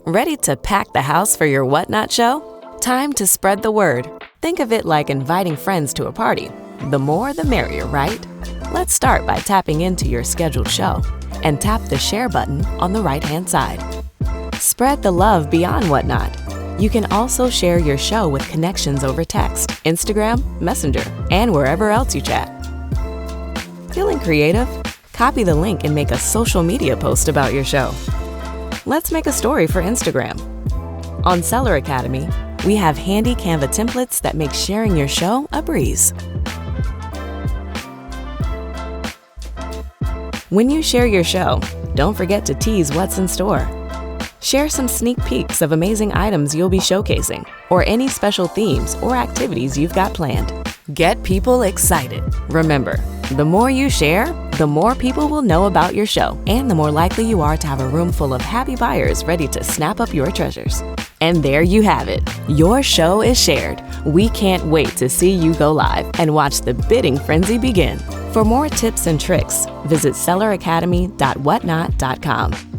Ready to pack the house for your Whatnot show? Time to spread the word. Think of it like inviting friends to a party. The more the merrier, right? Let's start by tapping into your scheduled show and tap the share button on the right-hand side. Spread the love beyond Whatnot. You can also share your show with connections over text, Instagram, Messenger, and wherever else you chat. Feeling creative? Copy the link and make a social media post about your show. Let's make a story for Instagram. On Seller Academy, we have handy Canva templates that make sharing your show a breeze. When you share your show, don't forget to tease what's in store. Share some sneak peeks of amazing items you'll be showcasing, or any special themes or activities you've got planned. Get people excited. Remember, the more you share, the more people will know about your show, and the more likely you are to have a room full of happy buyers ready to snap up your treasures. And there you have it. Your show is shared. We can't wait to see you go live and watch the bidding frenzy begin. For more tips and tricks, visit selleracademy.whatnot.com.